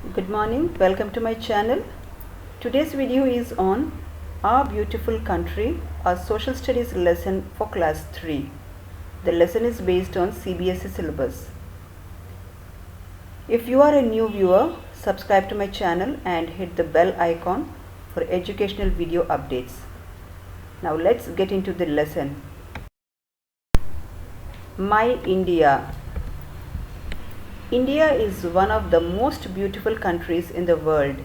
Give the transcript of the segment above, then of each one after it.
Good morning, welcome to my channel. Today's video is on Our Beautiful Country, a social studies lesson for class 3. The lesson is based on CBSE syllabus. If you are a new viewer, subscribe to my channel and hit the bell icon for educational video updates. Now let's get into the lesson. My India. India is one of the most beautiful countries in the world.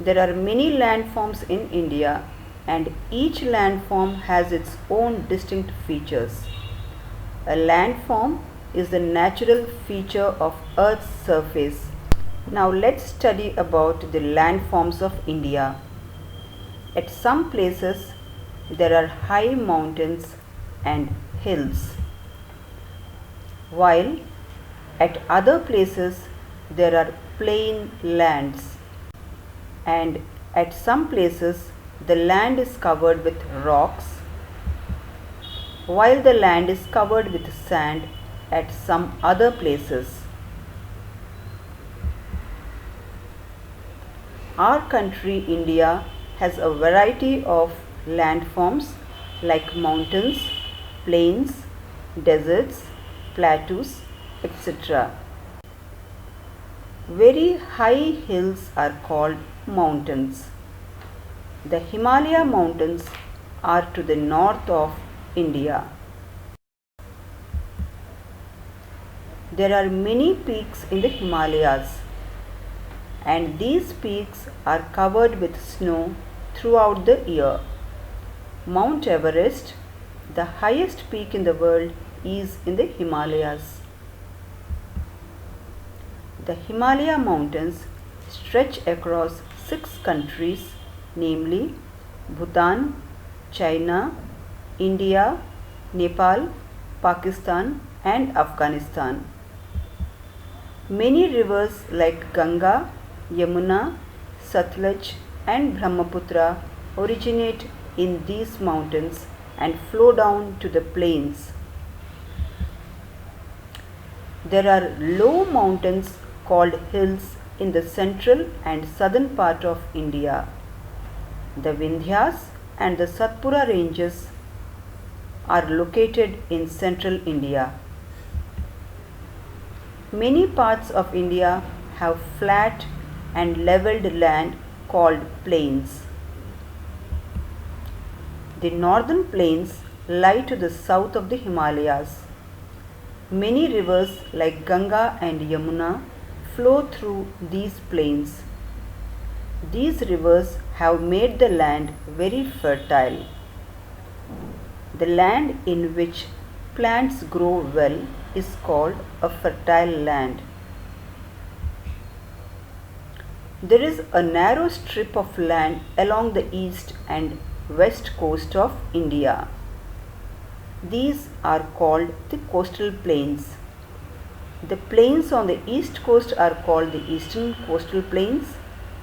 There are many landforms in India and each landform has its own distinct features. A landform is the natural feature of Earth's surface. Now let's study about the landforms of India. At some places there are high mountains and hills, while at other places there are plain lands, and at some places the land is covered with rocks, while the land is covered with sand at some other places. Our country India has a variety of landforms like mountains, plains, deserts, plateaus, etc. Very high hills are called mountains. The Himalaya mountains are to the north of India. There are many peaks in the Himalayas, and these peaks are covered with snow throughout the year. Mount Everest, the highest peak in the world, is in the Himalayas. The Himalaya mountains stretch across 6 countries, namely Bhutan, China, India, Nepal, Pakistan and Afghanistan. Many rivers like Ganga, Yamuna, Satluj and Brahmaputra originate in these mountains and flow down to the plains. There are low mountains called hills in the central and southern part of India. The Vindhyas and the Satpura ranges are located in central India. Many parts of India have flat and leveled land called plains. The northern plains lie to the south of the Himalayas. Many rivers like Ganga and Yamuna flow through these plains. These rivers have made the land very fertile. The land in which plants grow well is called a fertile land. There is a narrow strip of land along the east and west coast of India. These are called the coastal plains. The plains on the east coast are called the eastern coastal plains,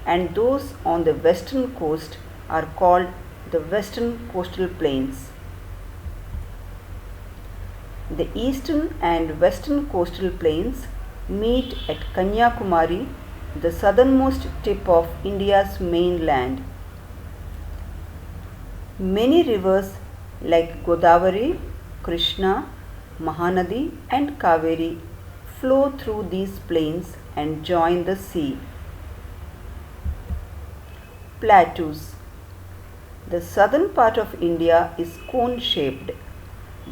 and those on the western coast are called the western coastal plains. The eastern and western coastal plains meet at Kanyakumari, the southernmost tip of India's mainland. Many rivers like Godavari, Krishna, Mahanadi and Kaveri flow through these plains and join the sea. Plateaus. The southern part of India is cone shaped.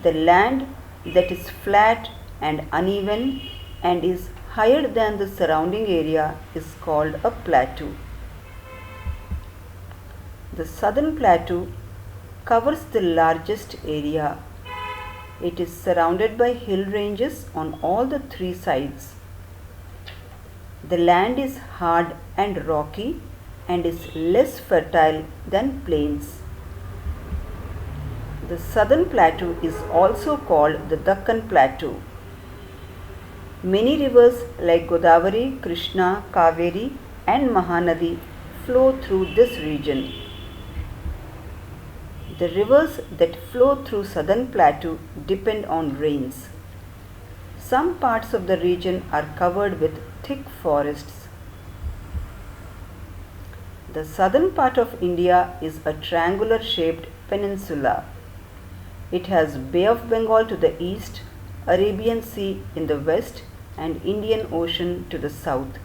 The land that is flat and uneven and is higher than the surrounding area is called a plateau. The southern plateau covers the largest area. It is surrounded by hill ranges on all the 3 sides. The land is hard and rocky and is less fertile than plains. The southern plateau is also called the Deccan Plateau. Many rivers like Godavari, Krishna, Kaveri and Mahanadi flow through this region. The rivers that flow through southern plateau depend on rains. Some parts of the region are covered with thick forests. The southern part of India is a triangular shaped peninsula. It has Bay of Bengal to the east, Arabian Sea in the west, and Indian Ocean to the south.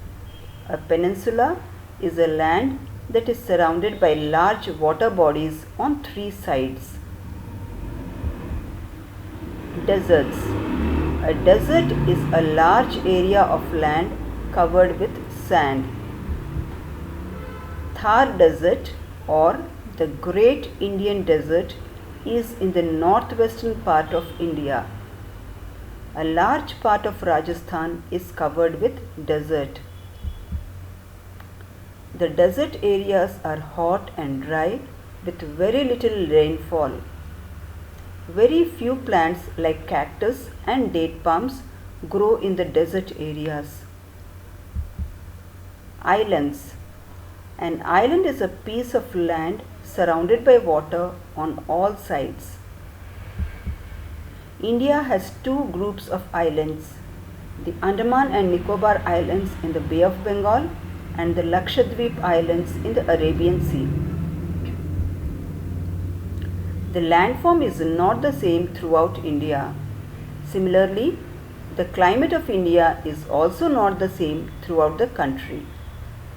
A peninsula is a land that is surrounded by large water bodies on three sides. Deserts. A desert is a large area of land covered with sand. Thar Desert or the Great Indian Desert is in the northwestern part of India. A large part of Rajasthan is covered with desert. The desert areas are hot and dry with very little rainfall. Very few plants like cactus and date palms grow in the desert areas. Islands. An island is a piece of land surrounded by water on all sides. India has two groups of islands, the Andaman and Nicobar Islands in the Bay of Bengal and the Lakshadweep Islands in the Arabian Sea. The landform is not the same throughout India. Similarly, the climate of India is also not the same throughout the country.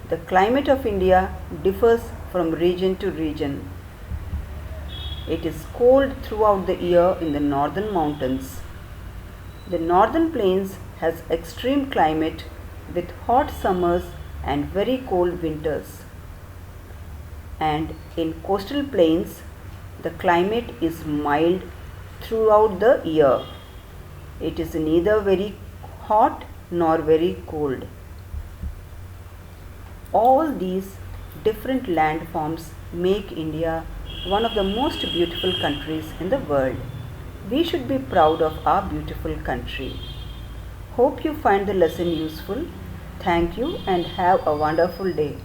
The climate of India differs from region to region. It is cold throughout the year in the northern mountains. The northern plains has extreme climate with hot summers and very cold winters. And in coastal plains, the climate is mild throughout the year. It is neither very hot nor very cold. All these different landforms make India one of the most beautiful countries in the world. We should be proud of our beautiful country. Hope you find the lesson useful. Thank you and have a wonderful day.